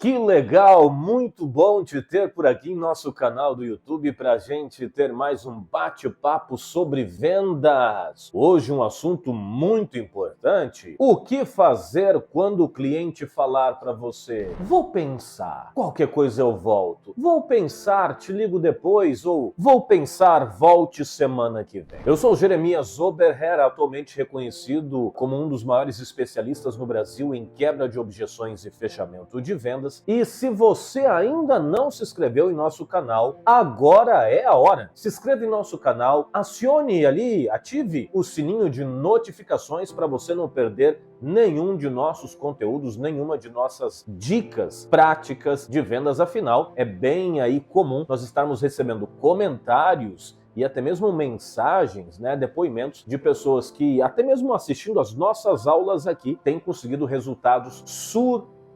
Que legal, muito bom te ter por aqui em nosso canal do YouTube para a gente ter mais um bate-papo sobre vendas. Hoje um assunto muito importante. O que fazer quando o cliente falar para você: vou pensar, qualquer coisa eu volto. Vou pensar, te ligo depois, ou vou pensar, volte semana que vem. Eu sou Jeremias Oberher, atualmente reconhecido como um dos maiores especialistas no Brasil em quebra de objeções e fechamento de vendas. E se você ainda não se inscreveu em nosso canal, agora é a hora. Se inscreva em nosso canal, acione ali, ative o sininho de notificações para você não perder nenhum de nossos conteúdos, nenhuma de nossas dicas práticas de vendas. Afinal, é bem aí comum nós estarmos recebendo comentários e até mesmo mensagens, depoimentos de pessoas que, até mesmo assistindo as nossas aulas aqui, têm conseguido resultados surpreendentes.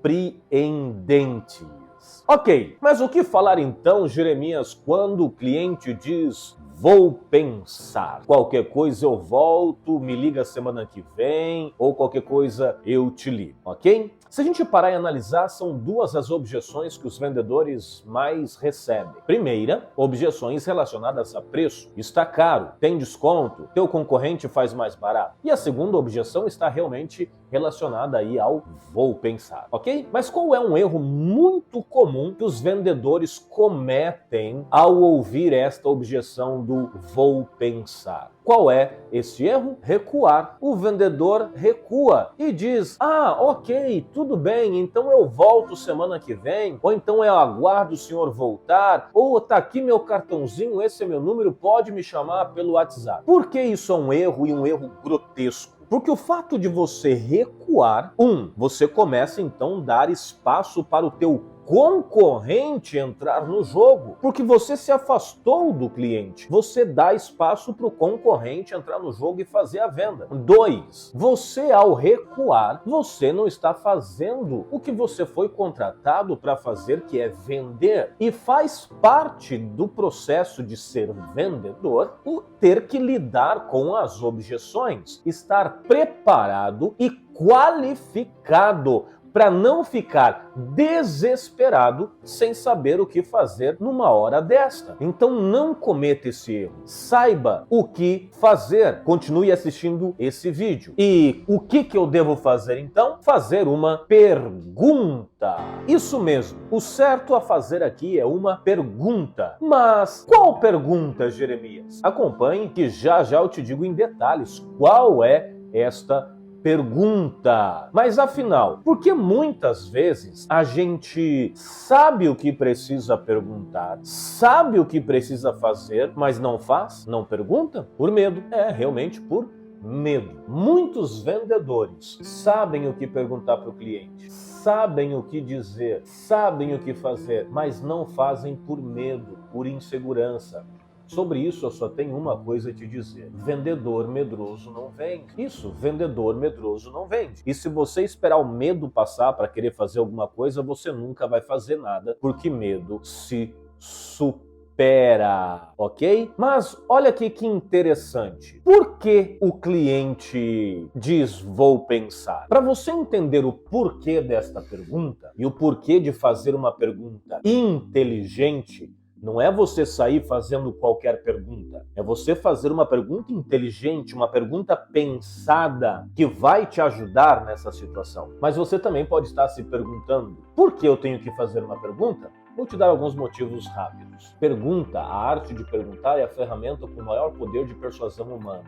Ok, mas o que falar então, Jeremias, quando o cliente diz: vou pensar, qualquer coisa eu volto, me liga semana que vem, ou qualquer coisa eu te ligo, ok? Se a gente parar e analisar, são duas as objeções que os vendedores mais recebem. Primeira, objeções relacionadas a preço. Está caro, tem desconto, teu concorrente faz mais barato. E a segunda objeção está realmente relacionada aí ao vou pensar, ok? Mas qual é um erro muito comum que os vendedores cometem ao ouvir esta objeção do vou pensar? Qual é esse erro? Recuar. O vendedor recua e diz: ah, ok, tudo bem, então eu volto semana que vem, ou então eu aguardo o senhor voltar, ou tá aqui meu cartãozinho, esse é meu número, pode me chamar pelo WhatsApp. Por que isso é um erro e um erro grotesco? Porque o fato de você recuar, você começa então a dar espaço para o teu concorrente entrar no jogo, porque você se afastou do cliente. Você dá espaço para o concorrente entrar no jogo e fazer a venda. 2, você ao recuar, você não está fazendo o que você foi contratado para fazer, que é vender. E faz parte do processo de ser vendedor o ter que lidar com as objeções, estar preparado e qualificado para não ficar desesperado sem saber o que fazer numa hora desta. Então não cometa esse erro. Saiba o que fazer. Continue assistindo esse vídeo. E o que eu devo fazer então? Fazer uma pergunta. Isso mesmo. O certo a fazer aqui é uma pergunta. Mas qual pergunta, Jeremias? Acompanhe que já eu te digo em detalhes qual é esta pergunta. Mas afinal, por que muitas vezes a gente sabe o que precisa perguntar, sabe o que precisa fazer, mas não faz, não pergunta? Por medo. Realmente por medo. Muitos vendedores sabem o que perguntar para o cliente, sabem o que dizer, sabem o que fazer, mas não fazem por medo, por insegurança. Sobre isso eu só tenho uma coisa a te dizer: vendedor medroso não vende. Isso, vendedor medroso não vende. E se você esperar o medo passar para querer fazer alguma coisa, você nunca vai fazer nada, porque medo se supera, ok? Mas olha aqui que interessante. Por que o cliente diz vou pensar? Para você entender o porquê desta pergunta e o porquê de fazer uma pergunta inteligente, não é você sair fazendo qualquer pergunta. É você fazer uma pergunta inteligente, uma pergunta pensada, que vai te ajudar nessa situação. Mas você também pode estar se perguntando: por que eu tenho que fazer uma pergunta? Vou te dar alguns motivos rápidos. Pergunta, a arte de perguntar, é a ferramenta com o maior poder de persuasão humana.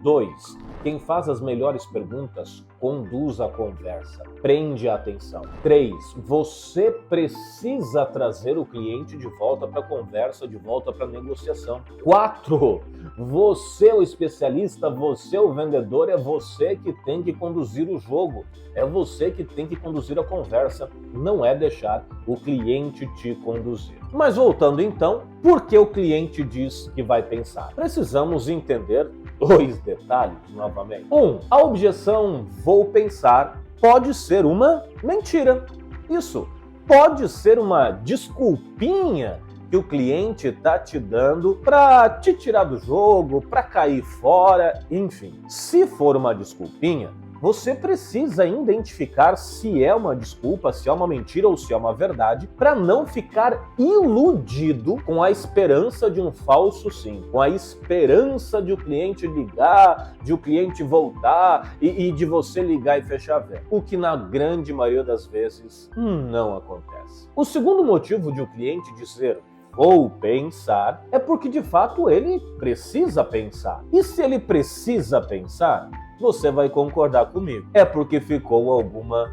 2, quem faz as melhores perguntas conduz a conversa, prende a atenção. 3, você precisa trazer o cliente de volta para a conversa, de volta para a negociação. 4, você é o especialista, você é o vendedor, é você que tem que conduzir o jogo, é você que tem que conduzir a conversa, não é deixar o cliente te conduzir. Mas voltando então, por que o cliente diz que vai pensar? Precisamos entender 2 detalhes novamente. 1, a objeção vou pensar pode ser uma mentira. Isso, pode ser uma desculpinha que o cliente está te dando para te tirar do jogo, para cair fora, enfim. Se for uma desculpinha, você precisa identificar se é uma desculpa, se é uma mentira ou se é uma verdade, para não ficar iludido com a esperança de um falso sim, com a esperança de o cliente ligar, de o cliente voltar e de você ligar e fechar a venda. O que na grande maioria das vezes não acontece. O segundo motivo de o cliente dizer vou pensar é porque de fato ele precisa pensar. E se ele precisa pensar, você vai concordar comigo. É porque ficou alguma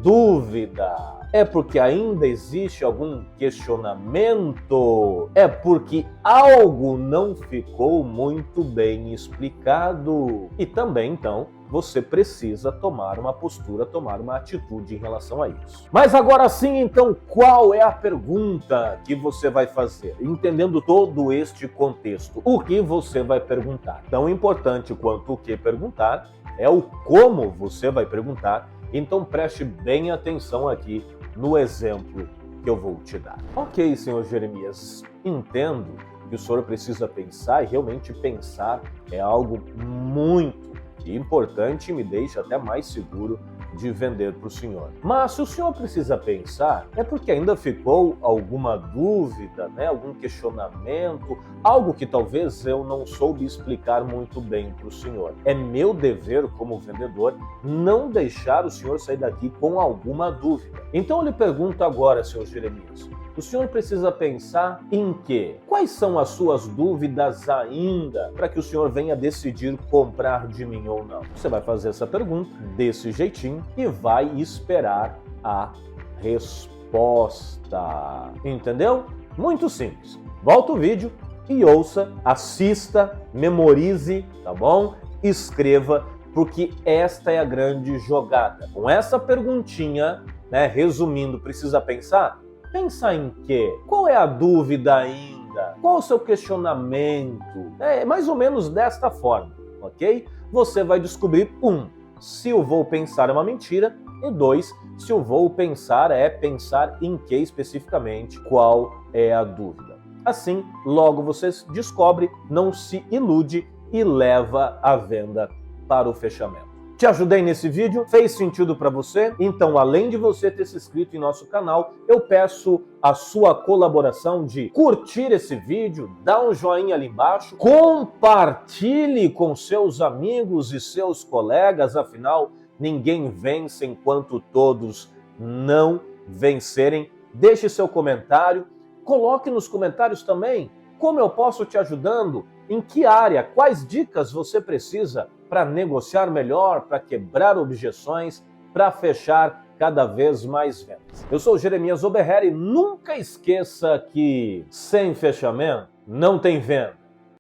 dúvida. É porque ainda existe algum questionamento? É porque algo não ficou muito bem explicado? E também, então, você precisa tomar uma postura, tomar uma atitude em relação a isso. Mas agora sim, então, qual é a pergunta que você vai fazer? Entendendo todo este contexto, o que você vai perguntar? Tão importante quanto o que perguntar é o como você vai perguntar. Então preste bem atenção aqui no exemplo que eu vou te dar. Ok, senhor Jeremias, entendo que o senhor precisa pensar e realmente pensar é algo muito importante e me deixa até mais seguro de vender para o senhor. Mas se o senhor precisa pensar, é porque ainda ficou alguma dúvida, né? Algum questionamento, algo que talvez eu não soube explicar muito bem para o senhor. É meu dever como vendedor não deixar o senhor sair daqui com alguma dúvida. Então eu lhe pergunto agora, senhor Jeremias, o senhor precisa pensar em quê? Quais são as suas dúvidas ainda para que o senhor venha decidir comprar de mim ou não? Você vai fazer essa pergunta desse jeitinho e vai esperar a resposta. Entendeu? Muito simples. Volta o vídeo e ouça, assista, memorize, tá bom? Escreva, porque esta é a grande jogada. Com essa perguntinha, né, resumindo, precisa pensar? Pensar em quê? Qual é a dúvida ainda? Qual o seu questionamento? É mais ou menos desta forma, ok? Você vai descobrir, se o vou pensar é uma mentira, e 2, se o vou pensar é pensar em que especificamente, qual é a dúvida. Assim, logo você descobre, não se ilude e leva a venda para o fechamento. Te ajudei nesse vídeo? Fez sentido para você? Então, além de você ter se inscrito em nosso canal, eu peço a sua colaboração de curtir esse vídeo, dar um joinha ali embaixo, compartilhe com seus amigos e seus colegas, afinal, ninguém vence enquanto todos não vencerem. Deixe seu comentário, coloque nos comentários também como eu posso te ajudando, em que área, quais dicas você precisa para negociar melhor, para quebrar objeções, para fechar cada vez mais vendas. Eu sou o Jeremias Oberheri e nunca esqueça que sem fechamento não tem venda.